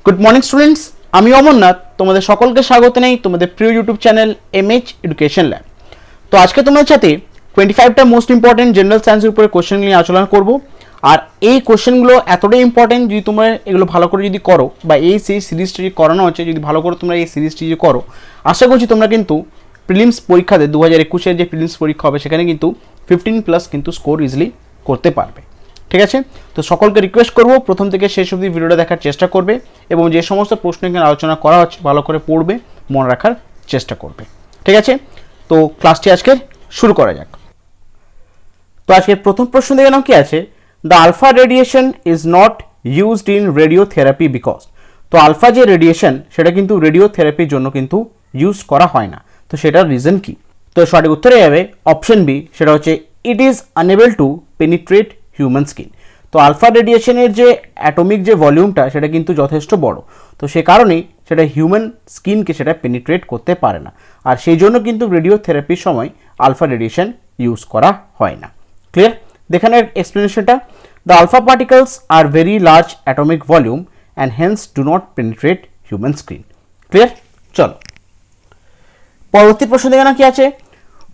Good morning students, আমি অমরনাথ তোমাদের সকলকে স্বাগত নেই তোমাদের প্রিয় YouTube channel MH education lab. তো আজকে তোমাদের সাথে 25টা মোস্ট ইম্পর্টেন্ট জেনারেল সায়েন্সের উপরে কোশ্চেন নিয়ে আলোচনা করব। আর এই কোশ্চেনগুলো এতটাই ইম্পর্টেন্ট, যদি তোমরা এগুলো ভালো করে যদি করো বা এই সিরিজটি করানো হচ্ছে, যদি ভালো করে তোমরা এই সিরিজটি যদি করো, আশা করছি তোমরা কিন্তু প্রিলিমস পরীক্ষাতে 2021-এর যে প্রিলিমস পরীক্ষা হবে সেখানে কিন্তু 15+ কিন্তু স্কোর ইজিলি করতে পারবে। ঠিক আছে, তো সকলকে রিকোয়েস্ট করব প্রথম থেকে শেষ অবধি ভিডিওটা দেখার চেষ্টা করবে এবং যে সমস্ত প্রশ্ন এখানে আলোচনা করা হচ্ছে ভালো করে পড়বে, মনে রাখার চেষ্টা করবে। ঠিক আছে, তো ক্লাসটি আজকে শুরু করা যাক। তো আজকের প্রথম প্রশ্ন দেখে নাও কি আছে, the alpha radiation is not used in radiotherapy because. তো আলফা যে রেডিয়েশন সেটা কিন্তু রেডিওথেরাপির জন্য কিন্তু ইউজ করা হয় না, তো সেটার রিজন কি? তো সঠিক উত্তরে যাবে অপশন বি, সেটা হচ্ছে it is unable to penetrate human skin. তো আলফা রেডিয়েশনের যে অ্যাটমিক যে ভলিউমটা সেটা কিন্তু যথেষ্ট বড়, তো সে কারণেই সেটা হিউম্যান স্কিনকে সেটা পেনিট্রেট করতে পারে না, আর সেই জন্য কিন্তু রেডিওথেরাপির সময় আলফা রেডিয়েশন ইউজ করা হয় না। ক্লিয়ার? দেখানোর এক্সপ্লেনেশনটা, দ্য আলফা পার্টিকলস আর very large atomic volume and hence do not penetrate human skin. Clear? চলো পরবর্তী প্রশ্ন দেখে না কি আছে,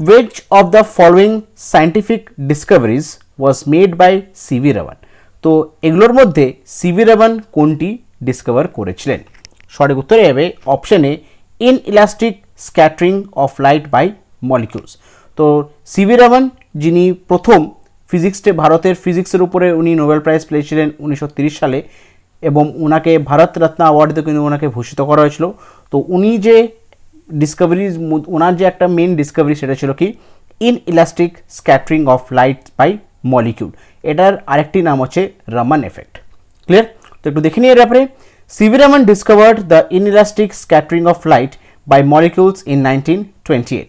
which of the following scientific discoveries was made by CV Raman. তো এগুলোর মধ্যে সিভি রামান কোনটি ডিসকভার করেছিলেন? সঠিক উত্তরে যাবে option A, inelastic scattering of light by molecules. তো সিভি রামান যিনি প্রথম ফিজিক্সে, ভারতের ফিজিক্সের উপরে উনি নোবেল প্রাইজ পেয়েছিলেন 1930 সালে এবং ওনাকে ভারত রত্ন অ্যাওয়ার্ডে কিন্তু ওনাকে ভূষিত করা হয়েছিল। তো উনি যে ডিসকভারি, ওনার যে একটা মেন ডিসকভারি সেটা ছিল কি, inelastic scattering of light by molecule. এটার আরেকটি নাম হচ্ছে রামান এফেক্ট। ক্লিয়ার? তো একটু দেখে নিয়ে এর ব্যাপারে, CV Raman discovered the inelastic scattering of light by molecules in 1928,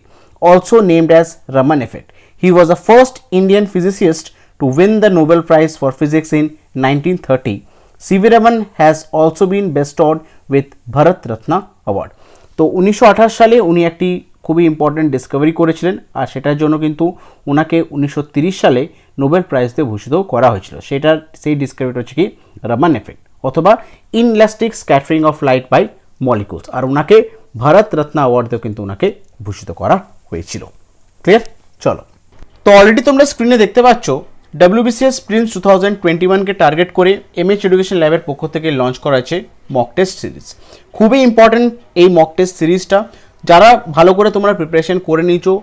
also named as Raman effect. He was the first Indian physicist to win the Nobel Prize for Physics in 1930. C.V. Raman has also been bestowed with Bharat Ratna Award. তো 1928 সালে উনি একটি খুবই important Discovery করেছিলেন, আর সেটার জন্য কিন্তু ওনাকে 1930 সালে নোবেল প্রাইজ দিয়ে ভূষিত করা হয়েছিল। সেই ডিসকভারিটা হচ্ছে কি, রামান এফেক্ট অথবা inelastic scattering of light by molecules, আর ওনাকে ভারত রত্ন অ্যাওয়ার্ড দিয়েও কিন্তু ওনাকে ভূষিত করা হয়েছিল। ক্লিয়ার? চলো, তো অলরেডি তোমরা স্ক্রিনে দেখতে পাচ্ছ WBCS প্রিলিমস 2021-কে টার্গেট করে এমএইচ এডুকেশন ল্যাবের পক্ষ থেকে লঞ্চ করা হয়েছে মক টেস্ট সিরিজ। খুবই ইম্পর্টেন্ট এই মক টেস্ট সিরিজটা, যারা ভালো করে তোমরা প্রিপারেশন করে নিয়েছো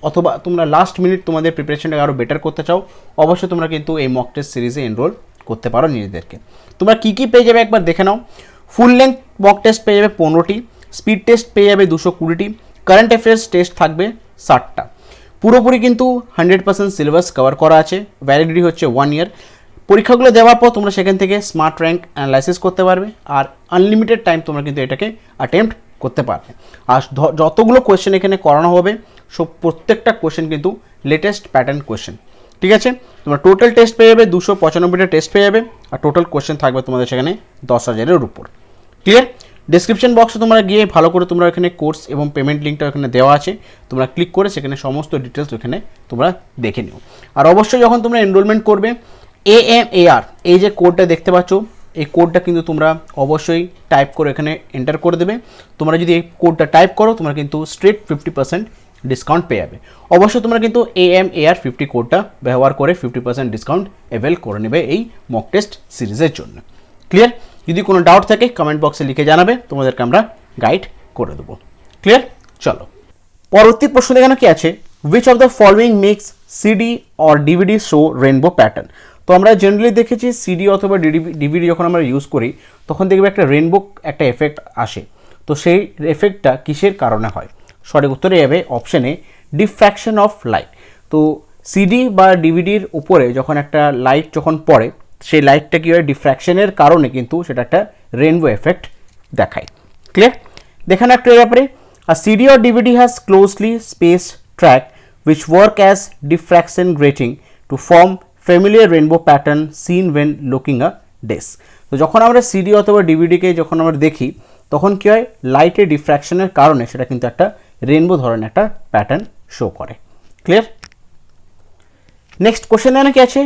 অথবা তোমরা লাস্ট মিনিট তোমাদের প্রিপারেশনটাকে আরও বেটার করতে চাও, অবশ্যই তোমরা কিন্তু এই মক টেস্ট সিরিজে এনরোল করতে পারো নিজেদেরকে। তোমরা কী কী পেয়ে যাবে একবার দেখে নাও। ফুল লেন্থ মক টেস্ট পেয়ে যাবে 15টি, স্পিড টেস্ট পেয়ে যাবে 220টি, কারেন্ট অ্যাফেয়ার্স টেস্ট থাকবে 60টা। পুরোপুরি কিন্তু 100% সিলেবাস কভার করা আছে, ভ্যালিডিটি হচ্ছে 1 ইয়ার। পরীক্ষাগুলো দেওয়ার পর তোমরা সেখান থেকে স্মার্ট র্যাঙ্ক অ্যানালাইসিস করতে পারবে, আর আনলিমিটেড টাইম তোমরা কিন্তু এটাকে অ্যাটেম্প্ট করতে পারবে। আর যতগুলো কোয়েশ্চেন এখানে করানো হবে প্রত্যেকটা কোয়েশ্চেন কিন্তু লেটেস্ট প্যাটার্ন কোয়েশ্চেন। ঠিক আছে, তোমরা টোটাল টেস্ট পেয়ে যাবে 295টা টেস্ট পেয়ে যাবে, আর টোটাল কোয়েশ্চেন থাকবে তোমাদের সেখানে 10,000-এর উপর। ক্লিয়ার? ডিসক্রিপশন বক্সে তোমরা গিয়ে ভালো করে তোমরা এখানে কোর্স এবং পেমেন্ট লিঙ্কটা এখানে দেওয়া আছে, তোমরা ক্লিক করে সেখানে সমস্ত ডিটেলস ওখানে তোমরা দেখে নিও। আর অবশ্যই যখন তোমরা এনরোলমেন্ট করবে, AMAR এই যে কোডটা দেখতে পাচ্ছ, এই কোডটা কিন্তু তোমরা অবশ্যই টাইপ করে এখানে এন্টার করে দেবে। তোমরা যদি এই কোডটা টাইপ করো তোমরা কিন্তু স্ট্রেট 50% ডিসকাউন্ট পেয়ে যাবে। অবশ্যই তোমরা কিন্তু AMAR 50 কোডটা ব্যবহার করে 50% ডিসকাউন্ট অ্যাভেল করে নেবে এই মক টেস্ট সিরিজের জন্য। ক্লিয়ার? যদি কোনো ডাউট থাকে কমেন্ট বক্সে লিখে জানাবে, তোমাদেরকে আমরা গাইড করে দেবো। ক্লিয়ার? চলো পরবর্তী প্রশ্ন দেখানো কি আছে, which of the following makes CD or DVD show rainbow pattern. তো আমরা জেনারেলি দেখেছি সিডি অথবা ডিভিডি যখন আমরা ইউজ করি তখন দেখবে একটা রেনবো একটা এফেক্ট আসে। তো সেই এফেক্টটা কিসের কারণে হয়? সঠিক উত্তরে যাবে option A, diffraction of light. তো সিডি বা ডিভিডির উপরে যখন একটা লাইট যখন পড়ে, সেই লাইটটা কী হয়, ডিফ্র্যাকশনের কারণে কিন্তু সেটা একটা রেনবো এফেক্ট দেখায়। ক্লিয়ার? দেখানো একটা ব্যাপারে, আর CD or DVD has closely spaced track which work as diffraction grating to form familiar rainbow pattern seen when looking a disk. তো যখন আমরা সিডি অথবা ডিভিডিকে যখন আমরা দেখি তখন কী হয়, লাইটের ডিফ্র্যাকশনের কারণে সেটা কিন্তু একটা রেনবো ধরনের একটা প্যাটার্ন শো করে। ক্লিয়ার? নেক্সট কোশ্চেন এখানে কি আছে,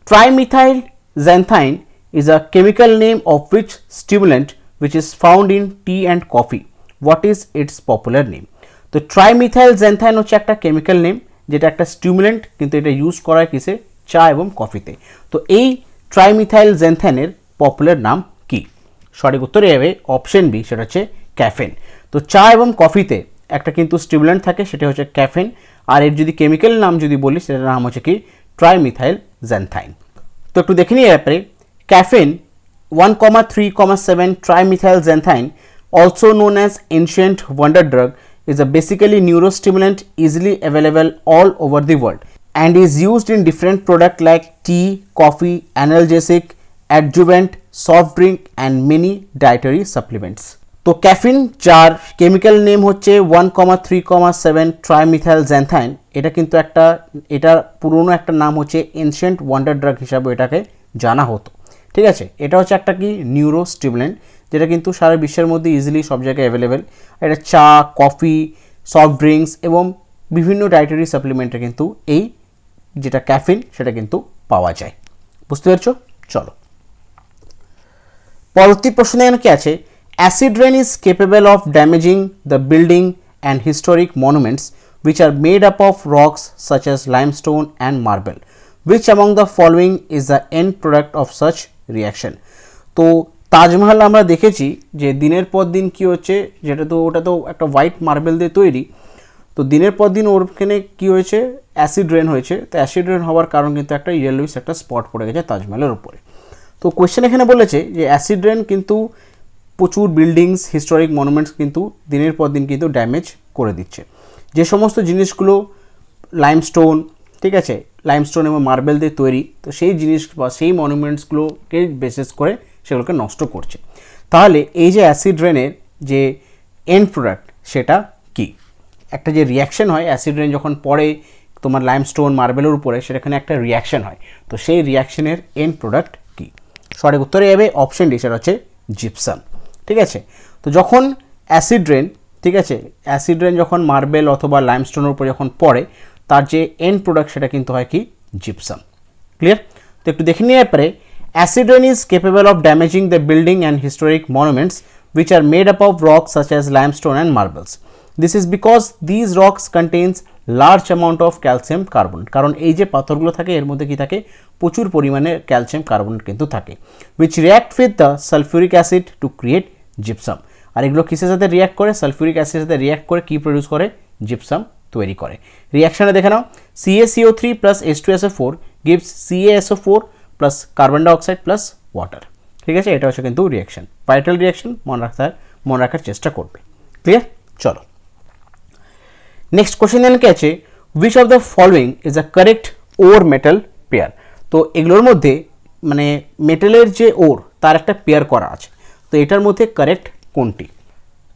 trimethyl xanthine is a chemical name of which stimulant which is found in tea and coffee. What is its popular name? তো ট্রাইমিথাইল জ্যান্থাইন হচ্ছে একটা কেমিক্যাল নেম, যেটা একটা স্টিমুলেন্ট, কিন্তু এটা ইউজ করা হয় কিসে? চা এবং কফিতে। তো এই ট্রাইমিথাইল জ্যান্থাইনের পপুলার নাম কি? সঠিক উত্তরে যাবে অপশন বি, সেটা হচ্ছে ক্যাফেন। তো চা এবং কফিতে একটা কিন্তু স্টিমুলেন্ট থাকে, সেটা হচ্ছে ক্যাফেন, আর এর যদি কেমিক্যাল নাম যদি বলি সেটার নাম হচ্ছে কি? Trimethyl xanthine. তো একটু দেখে নিই ব্যাপারে। Caffeine 1,3,7 trimethyl xanthine, also known as ancient wonder drug, is a basically neurostimulant easily available all over the world and is used in different products like tea, coffee, analgesic, adjuvant, soft drink and many dietary supplements. তো caffeine, যার chemical name হচ্ছে 1,3,7 trimethyl xanthine, এটা কিন্তু এটার পুরনো একটা নাম হচ্ছে এনশিয়েন্ট ওয়ান্ডার ড্রাগ হিসাবে এটাকে জানা হতো। ঠিক আছে, এটা হচ্ছে একটা কি? নিউরো স্টিমুলেন্ট, যেটা কিন্তু সারা বিশ্বের মধ্যে ইজিলি সব জায়গায় অ্যাভেলেবেল। এটা চা, কফি, সফট ড্রিঙ্কস এবং বিভিন্ন ডায়েটারি সাপ্লিমেন্টে কিন্তু এই যেটা ক্যাফিন সেটা কিন্তু পাওয়া যায়। বুঝতে পেরেছো? চলো পরবর্তী প্রশ্ন এখানে কি আছে? Acid rain is capable of damaging the building and historic monuments which are made up of rocks such as limestone and marble. Which among the following is the end product of such reaction? তো তাজমহল আমরা দেখেছি যে দিনের পর দিন কি হচ্ছে, যেটা তো ওটা তো একটা হোয়াইট মার্বেল দিয়ে তৈরি, তো দিনের পর দিন ওরখানে কি হয়েছে? অ্যাসিড রেন হয়েছে। তো অ্যাসিড রেন হওয়ার কারণ কিন্তু একটা ইয়েলোইস একটা স্পট পড়ে গেছে তাজমহলের উপরে। তো কোয়েশ্চেন এখানে বলেছে যে অ্যাসিড রেন কিন্তু প্রচুর বিল্ডিংস, হিস্টোরিক মনুমেন্টস কিন্তু দিনের পর দিন কিন্তু ড্যামেজ করে দিচ্ছে। যে সমস্ত জিনিসগুলো লাইমস্টোন, ঠিক আছে, লাইমস্টোন এবং মার্বেল দিয়ে তৈরি, তো সেই জিনিস বা সেই মনুমেন্টসগুলোকে বেসিস করে সেগুলোকে নষ্ট করছে। তাহলে এই যে অ্যাসিড রেনের যে এন্ড প্রোডাক্ট সেটা কি? একটা যে রিয়াকশন হয় অ্যাসিড রেন যখন পড়ে তোমার লাইমস্টোন মার্বেলের উপরে, সেখানে একটা রিয়াকশন হয়, তো সেই রিয়াকশনের এন্ড প্রোডাক্ট কি? সঠিক উত্তরে যাবে অপশন ডি, সেটা হচ্ছে জিপসাম। ঠিক আছে, তো যখন অ্যাসিড রেন, ঠিক আছে, অ্যাসিড রেন যখন মার্বেল অথবা লাইমস্টোনের উপর যখন পড়ে, তার যে এন্ড প্রোডাক্ট সেটা কিন্তু হয় কি? জিপসাম। ক্লিয়ার? তো একটু দেখে নিয়ে পরে, acid rain is capable of damaging the building and historic monuments which are made up of rocks such as limestone and marbles. This is because these rocks contains large amount of calcium carbonate, কারণ এই যে পাথরগুলো থাকে এর মধ্যে কি থাকে? প্রচুর পরিমাণে ক্যালসিয়াম কার্বনেট কিন্তু থাকে, which react with the sulfuric acid to create gypsum. আর এগুলো কিসের সাথে রিয়াক্ট করে? সালফিউরিক অ্যাসিডের সাথে রিয়াক্ট করে কি প্রডিউস করে? জিপসাম তৈরি করে। রিয়াকশানে দেখে নাও, CaCO3 plus H2SO4 gives CaSO4 plus carbon dioxide plus water. ঠিক আছে, এটা হচ্ছে কিন্তু রিয়াকশন, ভাইটাল রিয়াকশন, মনে রাখার চেষ্টা করবে। ক্লিয়ার? চলো নেক্সট কোশ্চেন কি আছে? which of the following is a correct or metal pair? তো এগুলোর মধ্যে মানে মেটালের যে ওর তার একটা পেয়ার করা আছে, তো এটার মধ্যে কারেক্ট কোনটি?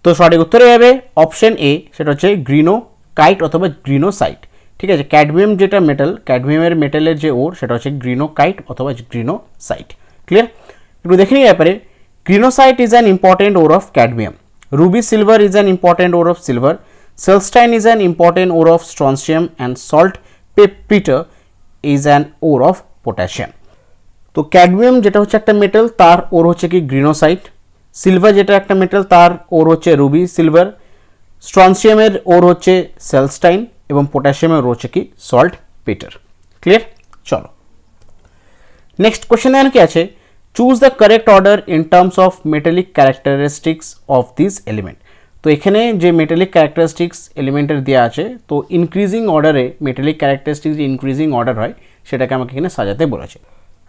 তো সঠিক উত্তরে যাবে অপশন এ, সেটা হচ্ছে গ্রিনোকাইট অথবা গ্রিনোসাইট। ঠিক আছে, ক্যাডমিয়াম যেটা মেটাল, ক্যাডমিয়ামের মেটালের যে ওর সেটা হচ্ছে গ্রিনোকাইট অথবা গ্রিনোসাইট। ক্লিয়ার? একটু দেখে নিই ব্যাপারে। Greenockite is an important ore of cadmium, ruby silver is an important ore of silver, celestine is an important ore of strontium and saltpetre is an ore of potassium. তো cadmium যেটা হচ্ছে একটা metal, তার ওর হচ্ছে কি? গ্রিনোসাইট। Silver যেটা একটা metal, তার ওর হচ্ছে রুবি সিলভার। স্ট্রনশিয়ামের ওর হচ্ছে সেলস্টাইন এবং পটাশিয়ামের ওর হচ্ছে কি? সল্ট পেটার। ক্লিয়ার? চলো নেক্সট কোশ্চেন এখানে কি আছে? Choose the correct order in terms of metallic characteristics of this element. তো এখানে যে মেটালিক ক্যারেক্টারিস্টিক্স এলিমেন্টের দেওয়া আছে, তো ইনক্রিজিং অর্ডারে মেটালিক ক্যারেক্টারিস্টিক্স যে ইনক্রিজিং অর্ডার হয় সেটাকে আমাকে এখানে সাজাতে বলেছে।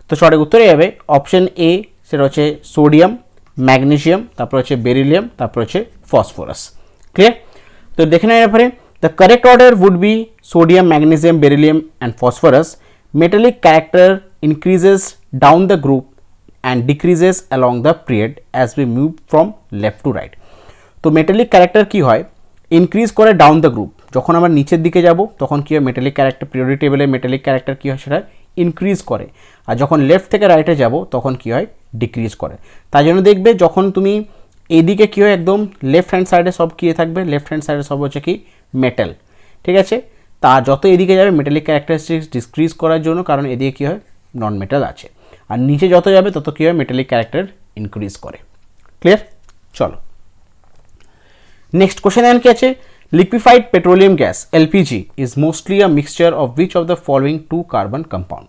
তো সঠিক উত্তরে যাবে অপশন এ, সেটা হচ্ছে সোডিয়াম, ম্যাগনেসিয়াম, তারপর হচ্ছে বেরিলিয়াম, তারপর হচ্ছে ফসফরাস। ক্লিয়ার? তো দেখে নেওয়ার ব্যাপারে, the correct order would be sodium, magnesium, beryllium and phosphorus. Metallic character increases down the group and decreases along the period as we move from left to right. তো metallic character কী হয়? Increase করে down the group, যখন আমরা নিচের দিকে যাব তখন কী হয়? মেটালিক ক্যারেক্টার পিরিয়ডিক টেবিলে মেটালিক ক্যারেক্টার কী হয়? সেটা ইনক্রিজ করে, আর যখন লেফট থেকে রাইটে যাব তখন কী হয়? ডিক্রিজ করে। তাই জন্য দেখবে যখন তুমি এইদিকে কী হয়? একদম লেফট হ্যান্ড সাইডে সব কী থাকবে? লেফট হ্যান্ড সাইডে সব হচ্ছে কি? মেটাল। ঠিক আছে, তা যত এদিকে যাবে মেটালিক ক্যারেক্টারিস্টিক্স ডিক্রিজ করার জন্য, কারণ এদিকে কী হয়? নন মেটাল আছে। আর নিচে যত যাবে তত কী হয়? মেটালিক ক্যারেক্টার ইনক্রিজ করে। ক্লিয়ার? চলো নেক্সট কোশ্চেন এখানে কি আছে, liquefied petroleum gas LPG is mostly a mixture of which of the following two carbon compound.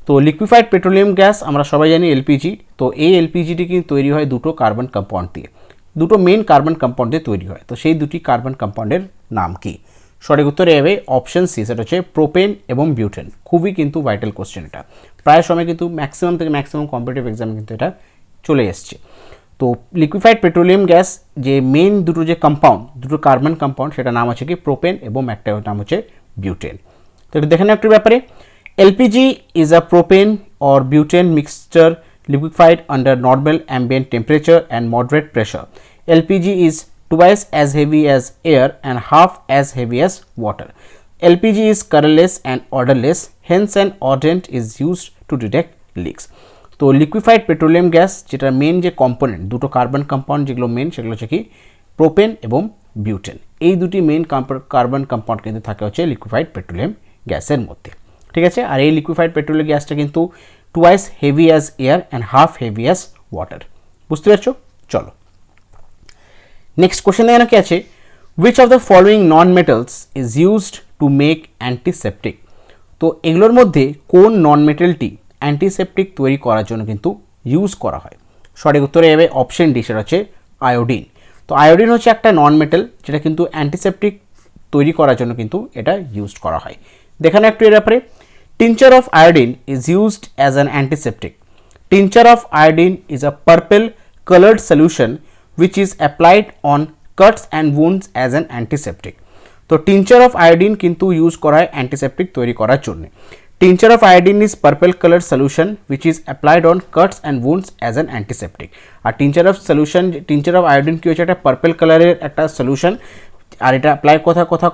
তো লিকুইফাইড পেট্রোলিয়াম গ্যাস আমরা সবাই জানি এলপিজি, তো এই এলপিজিটি কিন্তু তৈরি হয় দুটো কার্বন কম্পাউন্ড দিয়ে, দুটো মেন কার্বন কম্পাউন্ড দিয়ে তৈরি হয়। তো সেই দুটি কার্বন কম্পাউন্ডের নাম কি? সঠিক উত্তর হবে অপশন সি, সেটা হচ্ছে প্রোপেন এবং বিউটেন। খুবই কিন্তু ভাইটাল কোশ্চেন এটা, প্রায় সময় কিন্তু ম্যাক্সিমাম থেকে ম্যাক্সিমাম কম্পিটিটিভ এক্সামে কিন্তু এটা চলে এসছে। তো লিকুইফাইড পেট্রোলিয়াম গ্যাস যে মেন দুটো যে কম্পাউন্ড, দুটো কার্বন কম্পাউন্ড, সেটা নাম হচ্ছে কি প্রোপেন এবং একটা নাম হচ্ছে বিউটেন। তো এটা দেখে না একটু ব্যাপারে, LPG is a propane or butane mixture liquefied under normal ambient temperature and moderate pressure. LPG is twice as heavy as air and half as heavy as water. LPG is colorless and odorless, hence an odorant is used to detect leaks. তো liquefied petroleum gas যেটা main যে component, দুটো carbon compound যেগুলো main, সেগুলো হচ্ছে কি propane এবং butane. এই দুটি মেন কার্বন কম্পাউন্ড কিন্তু থাকে হচ্ছে লিকুইফাইড পেট্রোলিয়াম গ্যাসের মধ্যে, ঠিক আছে। আর এই লিকুইফাইড পেট্রোলিয়াম গ্যাসটা কিন্তু twice heavy as air and half heavy as water. বুঝতে পারছো? চলো নেক্সট কোশ্চেন এখানে কি আছে, which of the following non metals is used to make antiseptic. তো এগুলোর মধ্যে কোন নন মেটালটি অ্যান্টিসেপটিক তৈরি করার জন্য কিন্তু ইউজ করা হয়? সঠিক উত্তরে যাবে অপশন ডি, সেটা হচ্ছে আয়োডিন। তো আয়োডিন হচ্ছে একটা নন মেটাল যেটা কিন্তু অ্যান্টিসেপটিক তৈরি করার জন্য কিন্তু এটা ইউজ করা হয়। দেখানো একটু এর ব্যাপারে, tincture of iodine is used as an antiseptic. Tincture of iodine is a purple colored solution which is applied on cuts and wounds as an antiseptic. তো tincture of iodine কিন্তু ইউজ করা হয় অ্যান্টিসেপটিক তৈরি করার জন্য। Tincture of iodine is purple colored solution which is applied on cuts and wounds as an antiseptic. R tincture of iodine কি হচ্ছে, একটা পার্পল কালারের একটা সলিউশন, আর এটা অ্যাপ্লাই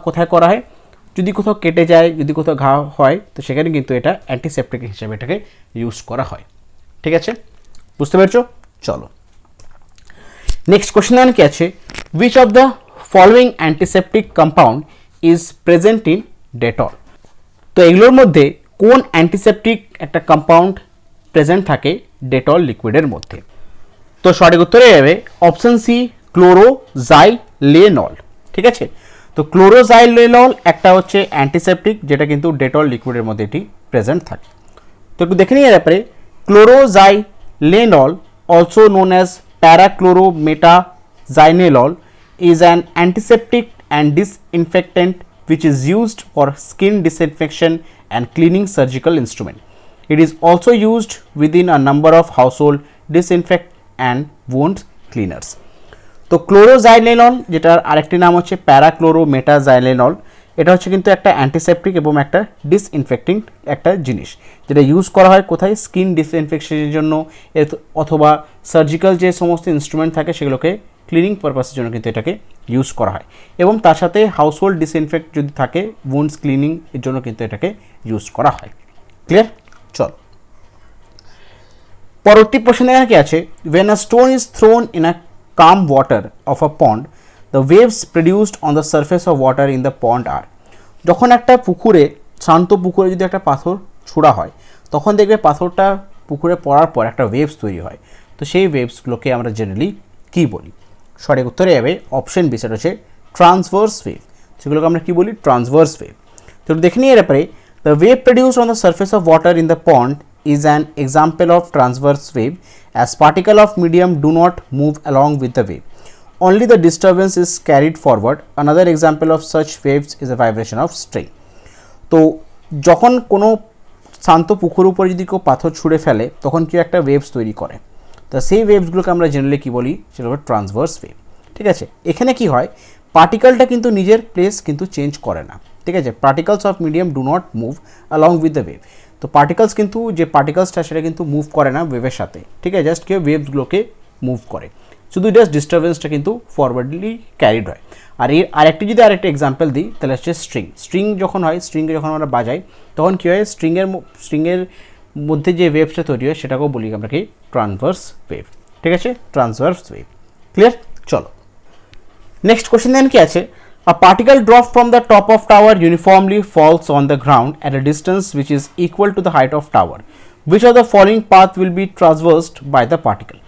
কোথায় করা হয়, যদি কোথাও কেটে যায়, যদি কোথাও ঘা হয়, তো সেখানে কিন্তু এটা অ্যান্টিসেপটিক হিসেবে এটাকে ইউজ করা হয়। ঠিক আছে, বুঝতে পেরেছো? চলো নেক্সট কোশ্চেন এখানে কি আছে, which of the following antiseptic compound is present in Dettol. তো এগুলোর মধ্যে কোন অ্যান্টিসেপটিক একটা কম্পাউন্ড প্রেজেন্ট থাকে ডেটল লিকুইডের মধ্যে? তো সঠিক উত্তরে যাবে অপশন সি, ক্লোরোজাইলেনল। ঠিক আছে, তো ক্লোরোজাইলেনল একটা হচ্ছে অ্যান্টিসেপটিক যেটা কিন্তু ডেটল লিকুইডের মধ্যে এটি প্রেজেন্ট থাকে। তো একটু দেখে নিয়ে ব্যাপারে, chloroxylenol also known as parachlorometaxylenol is an antiseptic and disinfectant which is used for skin disinfection and cleaning surgical instrument. It is also used within a number of household disinfect and wound cleaners. তো ক্লোরোজাইলেনল যেটার আরেকটি নাম হচ্ছে প্যারাক্লোরোমেটাজাইলেনল, এটা হচ্ছে কিন্তু একটা antiseptic এবং একটা ডিসইনফেক্টিং একটা জিনিস, যেটা ইউজ করা হয় কোথায়, স্কিন ডিসইনফেকশনের জন্য অথবা সার্জিক্যাল যে সমস্ত ইনস্ট্রুমেন্ট থাকে সেগুলোকে ক্লিনিং পারপাসের জন্য কিন্তু এটাকে ইউজ করা হয়, এবং তার সাথে হাউসহোল্ড ডিসইনফেক্ট যদি থাকে উন্ডস ক্লিনিং এর জন্য কিন্তু এটাকে ইউজ করা হয়। ক্লিয়ার? চল পরবর্তী প্রশ্নে কি আছে, when a stone is thrown in a calm water of a pond, the waves produced on the surface of water in the pond are. যখন একটা পুকুরে, শান্ত পুকুরে যদি একটা পাথর ছোড়া হয়, তখন দেখবে পাথরটা পুকুরে পড়ার পর একটা ওয়েভস তৈরি হয়। তো সেই ওয়েভসগুলোকে আমরা জেনারেলি কী বলি? সঠিক উত্তরে যাবে অপশন বি, সেটা হচ্ছে ট্রান্সভার্স ওয়েভ। সেগুলোকে আমরা কী বলি? Transverse wave. তো দেখে নিয়ে এর ব্যাপারে, the wave produced on the surface of water in the pond is an example of transverse wave, as particle of medium do not move along with the wave. Only the disturbance is carried forward. Another example of such waves is a vibration of string. তো যখন কোনো শান্ত পুকুরের উপর যদি কেউ পাথর ছুঁড়ে ফেলে, তখন কি একটা ওয়েভস তৈরি করে। তো সেই ওয়েভসগুলোকে আমরা জেনারেলি কী বলি? সেটা হলো ট্রান্সভার্স ওয়েভ। ঠিক আছে, এখানে কি হয়, পার্টিকেলটা কিন্তু নিজের প্লেস কিন্তু চেঞ্জ করে না। ঠিক আছে, particles of medium do not move along with the wave. তো পার্টিকলস কিন্তু যে পার্টিকলসটা সেটা কিন্তু মুভ করে না ওয়েভের সাথে। ঠিক আছে, জাস্ট কেউ ওয়েভসগুলোকে মুভ করে, শুধু জাস্ট ডিস্টারবেন্সটা কিন্তু ফরওয়ার্ডলি ক্যারিড হয়। আর এর আরেকটি যদি আরেকটা এক্সাম্পল দিই, তাহলে হচ্ছে স্ট্রিং যখন হয়, স্ট্রিংকে যখন আমরা বাজাই, তখন কী হয়, স্ট্রিংয়ের মধ্যে যে ওয়েভসটা তৈরি হয় সেটাকেও বলি আমরা কি? Transverse wave. ঠিক আছে, ট্রান্সভার্স ওয়েভ। ক্লিয়ার? চলো নেক্সট কোশ্চেন দেন কি আছে, a particle dropped from the top of tower uniformly falls on the ground at a distance which is equal to the height of tower. Which of the following path will be traversed by the particle?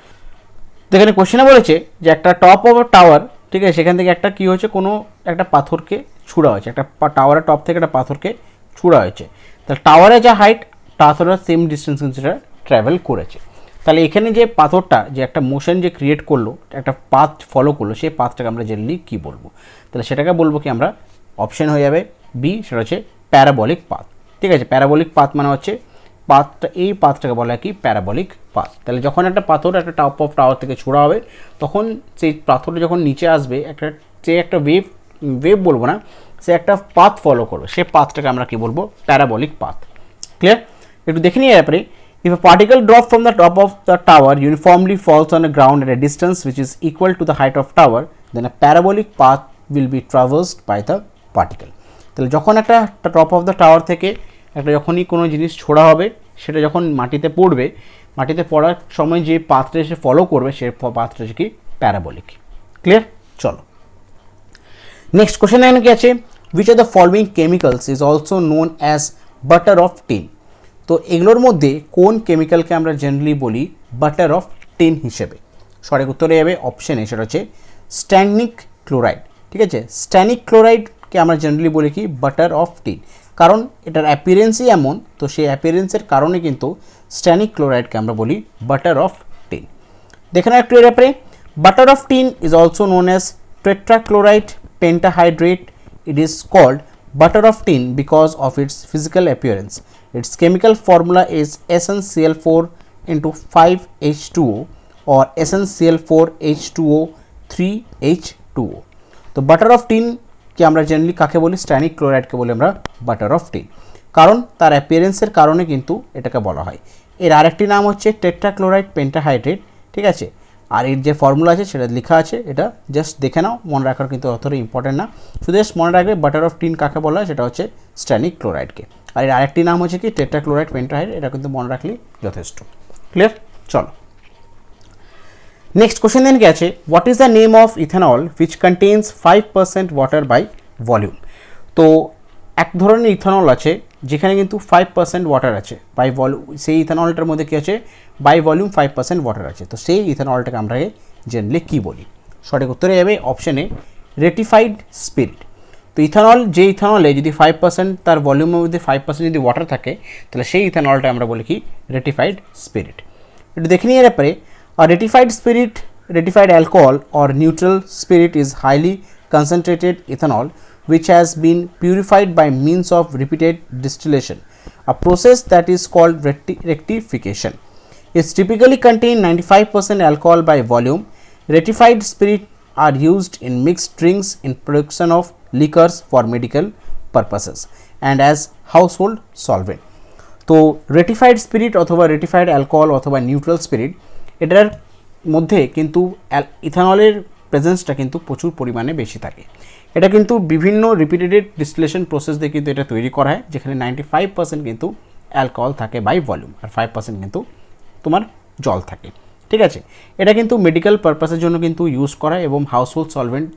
তো এখানে কোশ্চেনে বলেছে যে একটা top of tower, ঠিক আছে, সেখান থেকে একটা কী হয়েছে, কোনো একটা পাথরকে ছুঁড়া হয়েছে, একটা টাওয়ারের টপ থেকে একটা পাথরকে ছুঁড়া হয়েছে। তাহলে টাওয়ারে যা হাইট, পাথরের সেম ডিস্টেন্স কিন্তু সেটা ট্রাভেল করেছে। তাহলে এখানে যে পাথরটা যে একটা মোশন যে ক্রিয়েট করলো, একটা পাথ ফলো করলো, সেই পাথটাকে আমরা জেনারেলি কী বলবো? তাহলে সেটাকে বলবো কি আমরা, অপশন হয়ে যাবে বি, সেটা হচ্ছে প্যারাবলিক পাথ। ঠিক আছে, প্যারাবলিক পাথ মানে হচ্ছে পাথটা, এই পাথটাকে বলা হয় কি প্যারাবলিক পাথ। তাহলে যখন একটা পাথর একটা টপ অফ টাওয়ার থেকে ছোড়া হবে, তখন সেই পাথরটা যখন নিচে আসবে, একটা ওয়েভ বলবো না, সে একটা পাথ ফলো করবে, সে পাথটাকে আমরা কি বলবো, প্যারাবলিক পাথ। ক্লিয়ার? একটু দেখে নিয়ে ব্যাপারে, if a particle drop from the top of the tower uniformly falls on the ground at a distance which is equal to the height of tower, then a parabolic path will be traversed by the particle. তাহলে যখন একটা top of the tower থেকে একটা যখনই কোনো জিনিস ছোড়া হবে, সেটা যখন মাটিতে পড়বে, মাটিতে পড়ার সময় যে পাথটা সে ফলো করবে, সে পাথটা হচ্ছে কি প্যারাবলিক। ক্লিয়ার? চলো নেক্সট কোশ্চেন এখানে কি আছে, which of the following chemicals is also known as butter of tin? তো এগুলোর মধ্যে কোন কেমিক্যালকে আমরা জেনারেলি বলি বাটার অফ টিন হিসেবে? সঠিক উত্তরে যাবে অপশন এ, সেটা হচ্ছে স্ট্যানিক ক্লোরাইড। ঠিক আছে, স্ট্যানিক ক্লোরাইডকে আমরা জেনারেলি বলি কি বাটার অফ টিন, কারণ এটার অ্যাপিয়ারেন্সই এমন, তো সেই অ্যাপিয়ারেন্সের কারণে কিন্তু স্ট্যানিক ক্লোরাইডকে আমরা বলি বাটার অফ টিন। দেখে না একটু এর ব্যাপারে, butter of tin is also known as tetrachloride pentahydrate. It is called butter of tin because of its physical appearance. Its chemical formula is SnCl4 into 5H2O or SnCl4 H2O 3H2O. তো butter of tin কি আমরা generally কাকে বলি, stannic ক্লোরাইডকে বলি আমরা butter of tin, কারণ তার অ্যাপিয়ারেন্সের কারণে কিন্তু এটাকে বলা হয়। এর আরেকটি নাম হচ্ছে টেট্রাক্লোরাইড পেন্টাহাইড্রেট। ঠিক আছে, আর এর যে ফর্মুলা আছে সেটা লেখা আছে, এটা জাস্ট দেখে নাও, মনে রাখার কিন্তু অতটা ইম্পর্টেন্ট না, শুধু জাস্ট মনে রাখবে বাটার অফ টিন কাকে বলা হয়, সেটা হচ্ছে স্ট্যানিক ক্লোরাইডকে। আর এর আরেকটি নাম হচ্ছে কি টেট্রাক্লোরাইড পেন্টাহাইড্রেট, এটা কিন্তু মনে রাখলেই যথেষ্ট। ক্লিয়ার? চলো নেক্সট কোশ্চেন দেন কি আছে, what is the name of ethanol which contains 5% water by volume? তো এক ধরনের ইথানল আছে যেখানে কিন্তু 5% ওয়াটার আছে বাই ভলিউম, সেই ইথানলটার মধ্যে কী আছে, বাই ভলিউম 5% ওয়াটার আছে। তো সেই ইথানলটাকে আমরা জেনারেলি কী বলি? সঠিক উত্তরে যাবে অপশানে রেটিফাইড স্পিরিট। তো ইথানল, যে ইথানলে যদি 5% তার ভলিউমের মধ্যে 5% যদি ওয়াটার থাকে, তাহলে সেই ইথানলটা আমরা বলি কি রেটিফাইড স্পিরিট। একটু দেখে নিয়ে ব্যাপারে, a ratified alcohol or neutral spirit is highly concentrated ethanol which has been purified by means of repeated distillation, a process that is called rectification. It typically contain 95% alcohol by volume. Ratified spirit are used in mixed drinks, in production of liquors for medical purposes and as household solvent. তো রেটিফাইড spirit অথবা রেটিফাইড alcohol অথবা neutral spirit, এটার মধ্যে কিন্তু ইথানলের প্রেজেন্সটা কিন্তু প্রচুর পরিমাণে বেশি থাকে। এটা কিন্তু বিভিন্ন রিপিটেড ডিস্টিলেশন প্রসেস দিয়ে কিন্তু এটা তৈরি করা হয়, যেখানে 95% কিন্তু অ্যালকোহল থাকে বাই ভলিউম, আর 5% কিন্তু তোমার জল থাকে। ঠিক আছে, এটা কিন্তু মেডিকেল পারপাসের জন্য কিন্তু ইউজ করা হয় এবং হাউসহোল্ড সলভেন্ট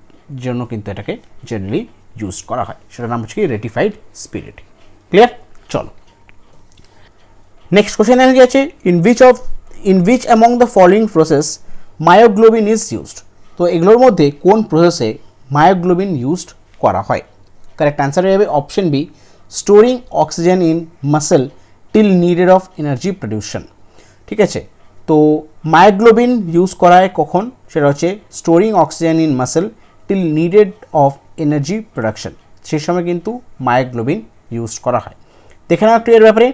জন্য কিন্তু এটাকে জেনারেলি ইউজ করা হয়, সেটার নাম হচ্ছে কি রেটিফাইড স্পিরিট। ক্লিয়ার? চলো নেক্সট কোশ্চেন এনে আছে, in which among the following process myoglobin is used? তো এগুলোর মধ্যে কোন প্রসেসে মায়োগ্লোবিন ইউজড করা হয়? কারেক্ট অ্যান্সার হয়ে যাবে option B, storing oxygen in muscle till needed of energy production. ঠিক আছে, তো মায়োগ্লোবিন ইউজ করা হয় কখন, সেটা হচ্ছে storing oxygen in muscle till needed of energy production, সেই সময় কিন্তু মায়োগ্লোবিন ইউজ করা হয়। দেখে নাও একটু এর ব্যাপারে,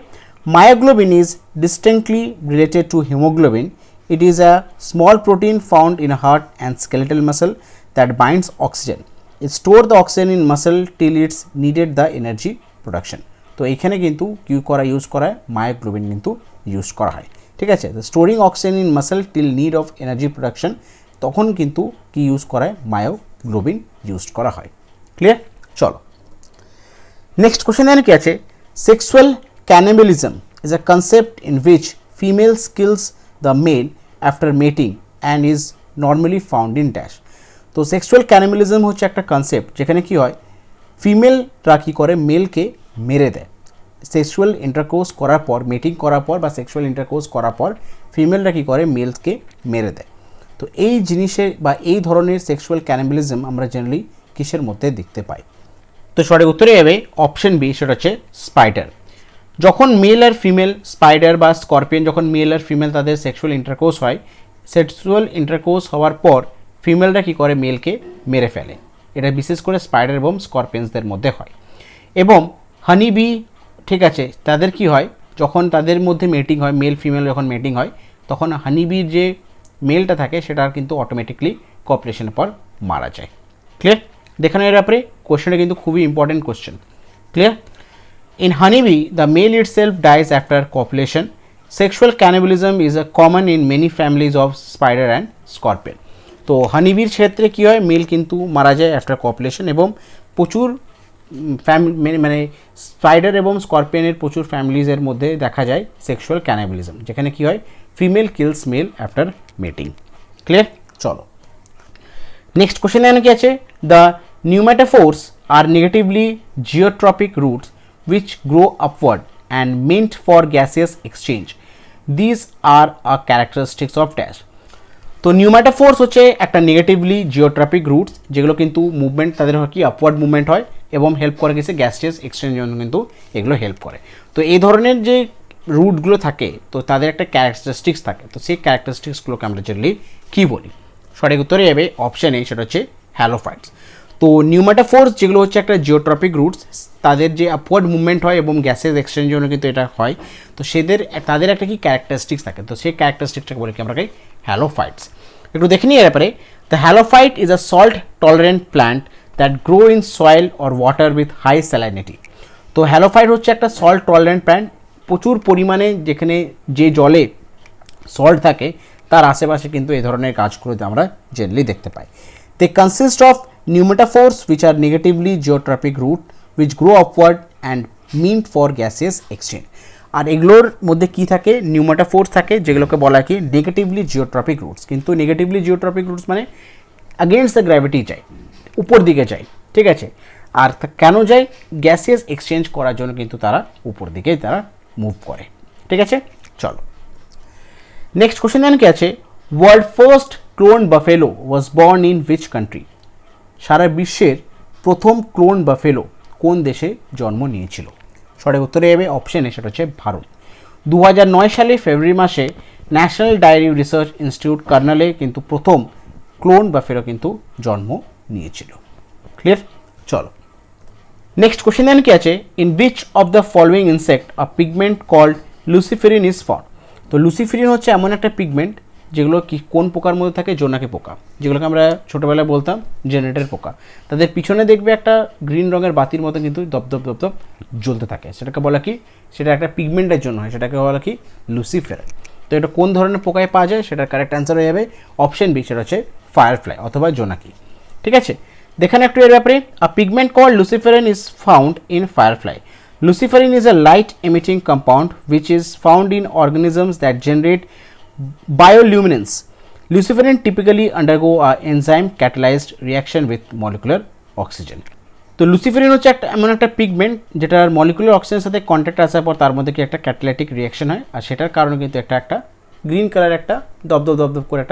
myoglobin is distinctly related to hemoglobin. It is a small protein found in a heart and skeletal muscle that binds oxygen. It stores the oxygen in muscle till it's needed the energy production. তো এখানে কিন্তু use করা হয় myoglobin কিন্তু use করা হয়। ঠিক আছে, তো storing oxygen in muscle till need of energy production, তখন কিন্তু কি ইউজ করা হয়, মায়োগ্লোবিন ইউজ করা হয়। ক্লিয়ার? চলো নেক্সট কোশ্চেন এখানে কি আছে, sexual cannibalism is a concept in which female kills the male after mating and is normally found in dash. তো সেক্সুয়াল ক্যানিবালিজম হচ্ছে একটা কনসেপ্ট যেখানে কি হয়, ফিমেলরা কী করে মেলকে মেরে দেয়। সেক্সুয়াল ইন্টারকোর্স করার পর, মেটিং করার পর বা সেক্সুয়াল ইন্টারকোর্স করার পর ফিমেলরা কী করে মেলকে মেরে দেয়। তো এই জিনিসের বা এই ধরনের সেক্সুয়াল ক্যানিবালিজম আমরা জেনারেলি কিসের মধ্যে দেখতে পাই? তো সঠিক উত্তরে যাবে অপশন বি, সেটা হচ্ছে স্পাইডার। যখন মেল আর ফিমেল স্পাইডার বা স্করপিয়ন, যখন মেল আর ফিমেল তাদের সেক্সুয়াল ইন্টারকোর্স হয়, সেক্সুয়াল ইন্টারকোর্স হওয়ার পর ফিমেলরা কী করে, মেলকে মেরে ফেলে। এটা বিশেষ করে স্পাইডার এবং স্করপিয়ন্সদের মধ্যে হয়। এবং হানিবি, ঠিক আছে, তাদের কি হয়, যখন তাদের মধ্যে মেটিং হয়, মেল ফিমেল যখন মেটিং হয়, তখন হানিবির যে মেলটা থাকে সেটা কিন্তু অটোমেটিকলি কপারেশনের পর মারা যায়। ক্লিয়ার? দেখানো এর ব্যাপারে কোশ্চেনটা কিন্তু খুবই important question. Clear? In honeybee, the male itself dies after copulation. Sexual cannibalism is a common in many families of spider and scorpion. তো হানিবির ক্ষেত্রে কী হয়, মেল কিন্তু মারা যায় আফটার কপুলেশন, এবং প্রচুর মানে স্পাইডার এবং স্করপিয়নের প্রচুর ফ্যামিলিজের মধ্যে দেখা যায় সেক্সুয়াল ক্যানিবালিজম, যেখানে কী হয়, female kills male after mating. Clear? চলো নেক্সট কোশ্চেন এখানে কি আছে, the pneumatophores are negatively geotropic roots which grow upward and meant for gaseous exchange. These are a characteristics of dash. তো নিউম্যাটোফোর্স হচ্ছে একটা নেগেটিভলি জিওট্রপিক রুটস, যেগুলো কিন্তু movement তাদের হয় কি আপওয়ার্ড মুভমেন্ট হয় এবং হেল্প করে গেছে গ্যাসিয়াস এক্সচেঞ্জের জন্য কিন্তু এগুলো হেল্প করে। তো এই ধরনের যে রুটগুলো থাকে তো তাদের একটা ক্যারেক্টারিস্টিক্স থাকে, তো সেই ক্যারেক্টারিস্টিক্সগুলোকে আমরা জেনারেলি কী বলি? সঠিক উত্তরে যাবে অপশান এ, সেটা হচ্ছে হ্যালোফাইটস। তো নিউম্যাটোফোর্স যেগুলো হচ্ছে একটা জিওট্রপিক রুটস, তাদের যে আপওয়ার্ড মুভমেন্ট হয় এবং গ্যাসেস এক্সচেঞ্জের জন্য কিন্তু এটা হয়, তো তাদের একটা কি ক্যারেক্টারিস্টিক্স থাকে, তো সেই ক্যারেক্টারিস্টিক্সটাকে বলে কি আমরা হ্যালোফাইটস। একটু দেখে নিই এর ব্যাপারে। The halophyte is a salt tolerant plant that grow in soil or water with high salinity. তো হ্যালোফাইট হচ্ছে একটা সল্ট টলারেন্ট প্ল্যান্ট, প্রচুর পরিমাণে যেখানে যে জলে সল্ট থাকে তার আশেপাশে কিন্তু এই ধরনের গাছগুলোতে আমরা জেনারেলি দেখতে পাই। They consist of pneumatophores which are negatively geotropic root which grow upward and meant for gaseous exchange. আর এগুলোর মধ্যে কি থাকে, নিউম্যাটোফোর্স থাকে, যেগুলোকে বলা কি নেগেটিভলি জিওট্রপিক রুটস। কিন্তু নেগেটিভলি জিওট্রপিক রুটস মানে अगेंस्ट দ্য গ্র্যাভিটি যায়, উপর দিকে যায়, ঠিক আছে। আর কেন যায়, গ্যাসিয়াস এক্সচেঞ্জ করার জন্য কিন্তু তারা উপর দিকে তারা মুভ করে, ঠিক আছে। চলো নেক্সট কোশ্চেন কি আছে, world first clone buffalo was born in which country? সারা বিশ্বের প্রথম ক্লোন বাফেলো কোন দেশে জন্ম নিয়েছিল? সঠিক উত্তরে যাবে অপশন এ, সেটা হচ্ছে ভারত। 2009 সালে ফেব্রুয়ারি মাসে ন্যাশনাল ডায়েরি রিসার্চ ইনস্টিটিউট কার্নালে কিন্তু প্রথম ক্লোন বাফেলো কিন্তু জন্ম নিয়েছিল। ক্লিয়ার? চলো নেক্সট কোশ্চেন দেন কি আছে, in which of the following insect a pigment called luciferin is found? তো লুসিফেরিন হচ্ছে এমন একটা পিগমেন্ট যেগুলো কি কোন পোকার মধ্যে থাকে, জোনাকি পোকা, যেগুলোকে আমরা ছোটোবেলায় বলতাম জেনেরেটর পোকা। তাদের পিছনে দেখবে একটা গ্রিন রঙের বাতির মতো কিন্তু দপদপ দপদপ জ্বলতে থাকে, সেটাকে বলা কি, সেটা একটা পিগমেন্টের জন্য হয়, সেটাকে বলা কি লুসিফের। তো এটা কোন ধরনের পোকায় পাওয়া যায়, সেটার কারেক্ট অ্যান্সার হয়ে যাবে অপশন বি, সেটা হচ্ছে ফায়ারফ্লাই অথবা জোনাকি, ঠিক আছে। দেখেন একটু এর ব্যাপারে, a pigment called luciferin is found in firefly. Luciferin is a light emitting compound which is found in organisms that generate bioluminescence. Luciferin typically undergo a enzyme catalyzed reaction with molecular oxygen. তো luciferin হচ্ছে একটা এমন একটা pigment যেটার molecular অক্সিজেনের সাথে contact আসার পর তার মধ্যে কি একটা ক্যাটালাইটিক রিয়াকশন হয়, আর সেটার কারণে কিন্তু একটা গ্রিন কালার একটা দপদপ দপদপ করে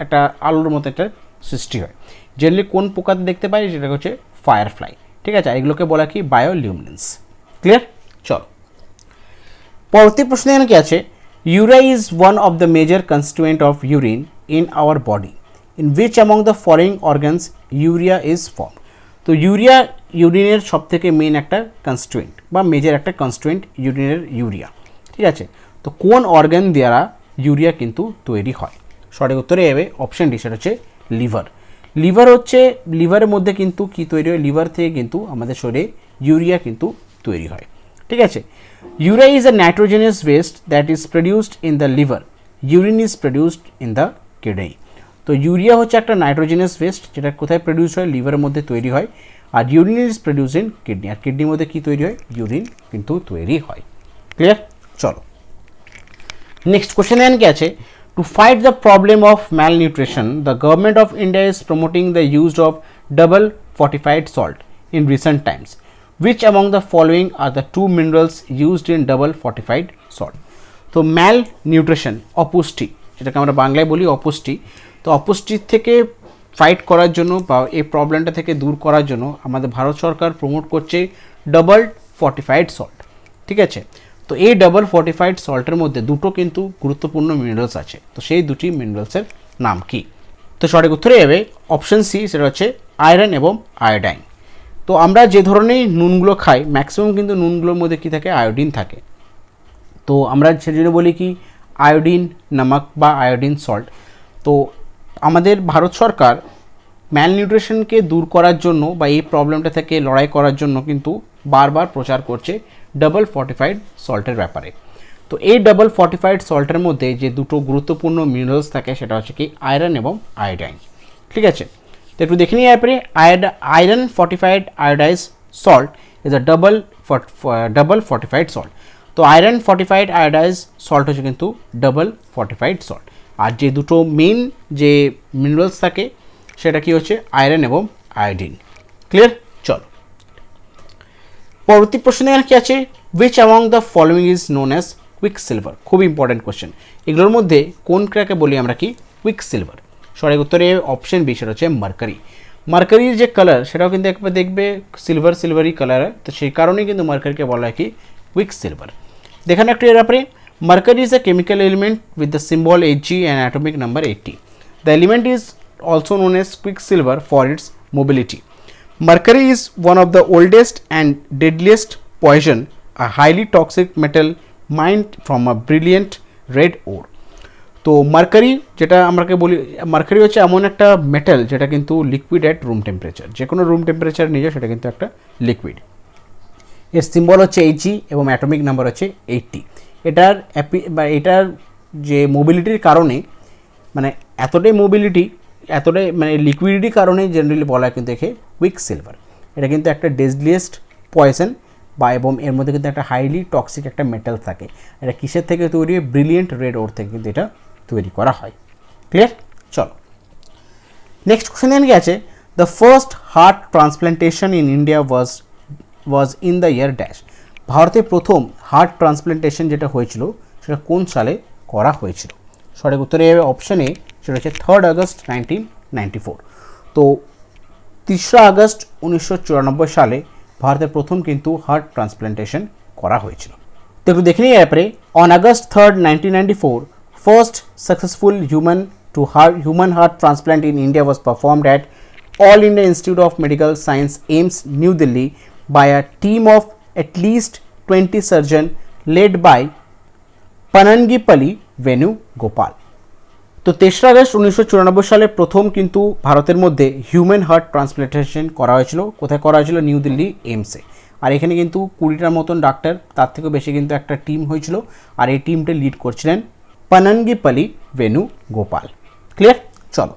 একটা আলোর মতো একটা সৃষ্টি হয়। জেনারেলি কোন পোকাতে দেখতে পাই, সেটা হচ্ছে ফায়ারফ্লাই, ঠিক আছে। আর এগুলোকে বলা কি বায়োলিউমিনেন্স। ক্লিয়ার? চলো পরবর্তী প্রশ্ন এখানে কি আছে, urea is one of the major constituent of urine in our body, in which among the following organs urea is form? তো ইউরিয়া ইউরিনের সব থেকে মেন একটা কনস্টিটুয়েন্ট বা মেজর একটা কনস্টিটুয়েন্ট ইউরিনের ইউরিয়া, ঠিক আছে। তো কোন অর্গান দ্বারা ইউরিয়া কিন্তু তৈরি হয়? সঠিক উত্তরে যাবে অপশন ডি, সেটা হচ্ছে লিভার। লিভার হচ্ছে, লিভারের মধ্যে কিন্তু কি তৈরি হয়, লিভার থেকে কিন্তু আমাদের শরীরে ইউরিয়া কিন্তু তৈরি হয়, ঠিক আছে। Urea is a nitrogenous West that is produced in the liver, urine is produced in the kidney. তো ইউরিয়া হচ্ছে একটা নাইট্রোজেনাস ওয়েস্ট, যেটা কোথায় প্রডিউস হয়, লিভারের মধ্যে তৈরি হয়, আর urine is produced in kidney, আর কিডনির মধ্যে কী তৈরি হয়, ইউরিন কিন্তু তৈরি হয়। ক্লিয়ার? চলো নেক্সট কোশ্চেন এখানে কি আছে, to fight the problem of malnutrition the government of India is promoting the use of double fortified salt in recent Times. Which among the following are the two minerals used in double fortified salt? তো ম্যাল nutrition, অপুষ্টি, যেটাকে আমরা বাংলায় বলি অপুষ্টি, তো অপুষ্টির থেকে ফাইট করার জন্য বা এই প্রবলেমটা থেকে দূর করার জন্য আমাদের ভারত সরকার প্রমোট করছে ডাবল ফর্টিফাইড সল্ট। ঠিক আছে, তো এই ডাবল ফর্টিফাইড সল্টের মধ্যে দুটো কিন্তু গুরুত্বপূর্ণ মিনারেলস আছে। তো সেই দুটি মিনারেলসের নাম কি? তো সঠিক উত্তরে যাবে অপশন সি, সেটা হচ্ছে আয়রন এবং আয়োডাইন। তো আমরা যে ধরনের নুনগুলো খাই ম্যাক্সিমাম কিন্তু নুনগুলোর মধ্যে কী থাকে? আয়োডিন থাকে। তো আমরা সেজন্য বলি কি আয়োডিন নামক বা আয়োডিন সল্ট। তো আমাদের ভারত সরকার ম্যালনিউট্রিশনকে দূর করার জন্য বা এই প্রবলেমটা থেকে লড়াই করার জন্য কিন্তু বারবার প্রচার করছে ডাবল ফর্টিফাইড সল্টের ব্যাপারে। তো এই ডাবল ফর্টিফাইড সল্টের মধ্যে যে দুটো গুরুত্বপূর্ণ মিনারেলস থাকে সেটা হচ্ছে কি আয়রন এবং আয়োডাইন। ঠিক আছে, তো একটু দেখে নিই এরপরে iron fortified iodise salt is a double fortified salt. তো আয়রন ফর্টিফাইড আয়োডাইজ সল্ট হচ্ছে কিন্তু ডাবল ফর্টিফাইড সল্ট। আর যে দুটো মেইন যে মিনারেলস থাকে সেটা কি হচ্ছে আয়রন এবং আয়োডিন। ক্লিয়ার? চলো পরবর্তী প্রশ্ন এখানে কি আছে? Which among the following is known as quick silver. খুব ইম্পর্টেন্ট কোশ্চেন। এগুলোর মধ্যে কোনটাকে বলি আমরা কি কুইক সিলভার? সঠিক উত্তরে অপশন বি, সেটা হচ্ছে মার্কারি। মার্কারির যে কালার সেটাও কিন্তু একবার দেখবে সিলভারি কালার, তো সেই কারণেই কিন্তু মার্কারিকে বলা হয় কি কুইক সিলভার। দেখেন একটু এর ব্যাপারে, mercury is a chemical element with the symbol Hg and atomic number 80. The element is also known as quicksilver for its mobility. Mercury is one of the oldest and deadliest poison, a highly toxic metal mined from a brilliant red ore. তো mercury যেটা আমরাকে বলি, mercury হচ্ছে এমন একটা metal যেটা কিন্তু liquid at room temperature, যে কোনো রুম টেম্পারেচার নিয়ে যায় সেটা কিন্তু একটা লিকুইড। এর সিম্বল হচ্ছে Hg এবং অ্যাটমিক নাম্বার হচ্ছে 80। এটার যে মোবিলিটির কারণে মানে এতটাই মানে লিকুইডিটির কারণে জেনারেলি বলা হয় কিন্তু একে কুইক সিলভার। এটা কিন্তু একটা ডেডলিয়েস্ট পয়জন বা এবং এর মধ্যে কিন্তু একটা হাইলি টক্সিক একটা মেটাল থাকে। এটা কিসের থেকে তৈরি হয়? ব্রিলিয়েন্ট রেড ওর থেকে কিন্তু এটা তৈরি করা হয়। ক্লিয়ার? চলো নেক্সট কোশ্চেন এখানে কি আছে? The first heart transplantation in India was in the year dash. ভারতে প্রথম হার্ট ট্রান্সপ্লান্টেশন যেটা হয়েছিল সেটা কোন সালে করা হয়েছিল? সঠিক উত্তরে অপশন এ, সেটা হচ্ছে 3 আগস্ট 1994। তো 3 আগস্ট 1994 সালে ভারতের প্রথম কিন্তু হার্ট ট্রান্সপ্লান্টেশন করা হয়েছিল। তো একটু দেখে নিই ব্যাপারে, on August 3, 1994 first successful human heart transplant in India was performed at All India Institute of Medical Science AIIMS New Delhi by a team of at least 20 surgeons led by Panangipalli Venugopal. তো 3 August 1994 সালে প্রথম কিন্তু ভারতের মধ্যে human heart transplantation করা হয়েছিল। কোথায় করা হয়েছিল? নিউ দিল্লি এইমসে। আর এখানে কিন্তু 20টার মতন ডাক্তার, তার থেকেও বেশি কিন্তু একটা টিম হয়েছিল। আর এই টিমটা লিড করছিলেন পানাঙ্গিপালি ভেনুগোপাল। ক্লিয়ার? চলো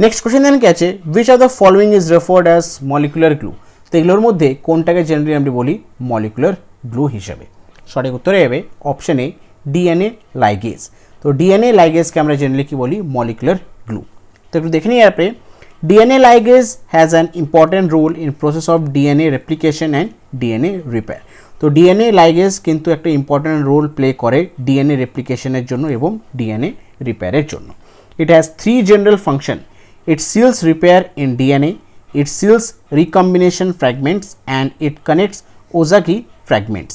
নেক্সট কোশ্চেন এখানে কি আছে? Which of the following is referred as molecular glue. তো এগুলোর মধ্যে কোনটাকে জেনারেলি আমরা বলি মলিকুলার গ্লু হিসেবে? সঠিক উত্তরে যাবে অপশন এ, ডিএনএ লাইগেজ। তো ডিএনএ লাইগেজকে আমরা জেনারেলি কি বলি? Molecular glue. তো একটু দেখে নিই এরপরে, DNA ligase has an important role in process of DNA replication and DNA repair. তো ডিএনএ লাইগেজ কিন্তু একটা ইম্পর্টেন্ট রোল প্লে করে ডিএনএ রেপ্লিকেশনের জন্য এবং ডিএনএ রিপেয়ারের জন্য। It has 3 general function. It seals repair in DNA, it seals recombination fragments, and it connects Ozaki fragments.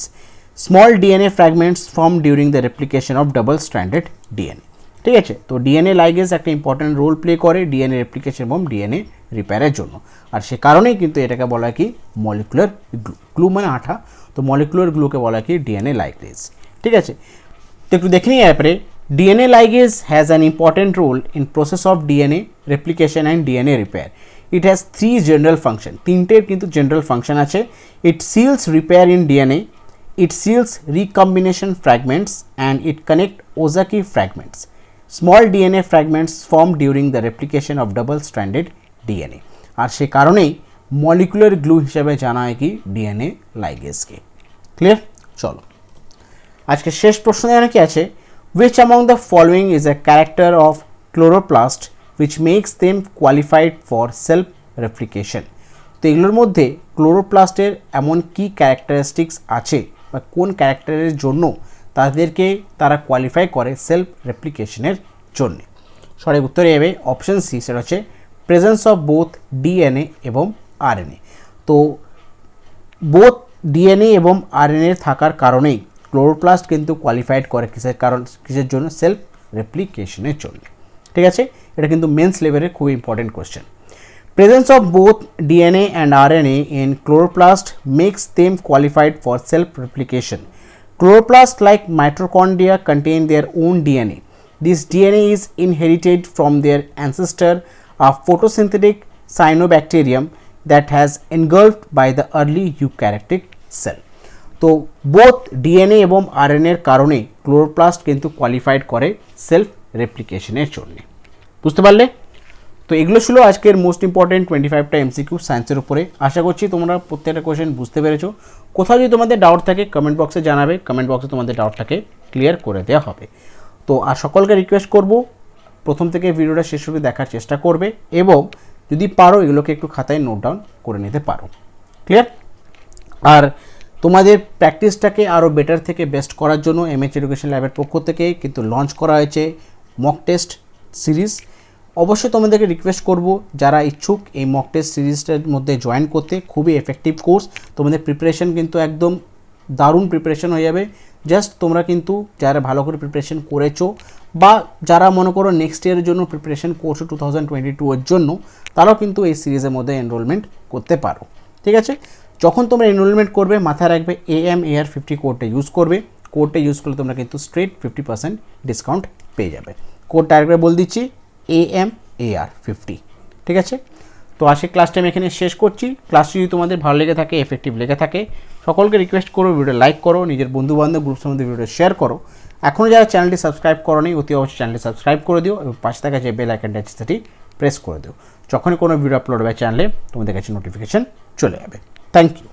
Small DNA fragments formed during the replication of double-stranded DNA. ঠিক আছে, তো DNA ligase একটা important role play করে DNA replication এবং DNA রিপেয়ারের জন্য। আর সে কারণেই কিন্তু এটাকে বলা হয় কি মলিকুলার গ্লু। গ্লু মানে আঠা, তো মলিকুলার গ্লুকে বলা হয় কি ডিএনএ লাইগেজ। ঠিক আছে, তো একটু দেখে নিই এরপরে, DNA ligase has an important role in process of DNA replication and DNA repair. It has 3 general function. তিনটের কিন্তু জেনারেল ফাংশন আছে। It seals repair in DNA, it seals recombination fragments, and it connect Ozaki fragments. Small DNA fragments formed during the replication of double-stranded DNA. আর সে কারণেই molecular glue হিসেবে জানা হয় কি DNA লাইগেজকে। Clear? চলো আজকে শেষ প্রশ্ন এখানে কি আছে? Which among the following is a character of chloroplast which makes them qualified for self replication? তো এগুলোর মধ্যে ক্লোরোপ্লাস্টের এমন কি ক্যারেক্টারিস্টিক্স আছে বা কোন ক্যারেক্টারের জন্য তারা কোয়ালিফাই করে সেলফ রেপ্লিকেশনের জন্য? সঠিক উত্তরে যাবে অপশন সি, সেটা হচ্ছে প্রেজেন্স অফ বোথ ডিএনএ এবং আরএনএ। তো বোথ ডিএনএ এবং আরএনএ থাকার কারণেই ক্লোরোপ্লাস্ট কিন্তু কোয়ালিফাইড করে কিসের জন্য? সেলফ রেপ্লিকেশনের জন্য। ঠিক আছে, এটা কিন্তু মেন্স লেভেলের খুব important question. Presence of both DNA and RNA in chloroplast makes them qualified for self replication. Chloroplasts like mitochondria contain their own DNA. This DNA is inherited from their ancestor, a photosynthetic cyanobacterium that has engulfed by the early eukaryotic cell. তো both DNA এবং আরএনএর কারণে chloroplast কিন্তু qualified করে self রেপ্লিকেশনের জন্য। বুঝতে পারলে? তো এগুলো ছিল আজকের মোস্ট ইম্পর্টেন্ট 25টা এমসিকিউ সায়েন্সের উপরে। আশা করছি তোমরা প্রত্যেকটা কোয়েশ্চেন বুঝতে পেরেছো। কোথাও যদি তোমাদের ডাউট থাকে কমেন্ট বক্সে জানাবে, কমেন্ট বক্সে তোমাদের ডাউটটাকে ক্লিয়ার করে দেওয়া হবে। তো আর সকলকে রিকোয়েস্ট করব প্রথম থেকে ভিডিওটা শেষ অবধি দেখার চেষ্টা করবে এবং যদি পারো এগুলোকে একটু খাতায় নোট ডাউন করে নিতে পারো। ক্লিয়ার? আর তোমাদের প্র্যাকটিসটাকে আরও বেটার থেকে বেস্ট করার জন্য এমএইচ এডুকেশন ল্যাবের পক্ষ থেকে কিন্তু লঞ্চ করা হয়েছে মক টেস্ট সিরিজ। অবশ্যই তোমাদেরকে রিকোয়েস্ট করব যারা ইচ্ছুক এই মক টেস্ট সিরিজটার মধ্যে জয়েন করতে, খুবই এফেক্টিভ কোর্স। তোমাদের প্রিপারেশন কিন্তু একদম দারুণ প্রিপারেশন হয়ে যাবে। জাস্ট তোমরা কিন্তু যারা ভালো করে প্রিপারেশন করেছো বা যারা মনে করো নেক্সট ইয়ারের জন্য প্রিপারেশন করছো 2022 এর জন্য, তারাও কিন্তু এই সিরিজের মধ্যে এনরোলমেন্ট করতে পারো। ঠিক আছে, যখন তোমরা এনরোলমেন্ট করবে মাথায় রাখবে AMAR50 কোডটা ইউজ করবে। কোডটা ইউজ করলে তোমরা কিন্তু স্ট্রেট 50% ডিসকাউন্ট পেয়ে যাবে। কোডটা আরেকবার বলে দিচ্ছি, AMAR50। ঠিক আছে, তো আজকে ক্লাসটা আমি এখানে শেষ করছি। ক্লাসটি যদি তোমাদের ভালো লেগে থাকে, এফেক্টিভ লেগে থাকে, সকলকে রিকোয়েস্ট করো ভিডিও লাইক করো, নিজের বন্ধুবান্ধব গ্রুপসের মধ্যে ভিডিও শেয়ার করো। এখনও যারা চ্যানেলটি সাবস্ক্রাইব করোনি অতি অবশ্যই চ্যানেলটি সাবস্ক্রাইব করে দিও এবং পাশে থাকা যে বেল আইকনটা আছে সেটি প্রেস করে দিও। যখনই কোনো ভিডিও আপলোড হবে চ্যানেলে তোমাদের কাছে নোটিফিকেশন চলে যাবে। Thank you.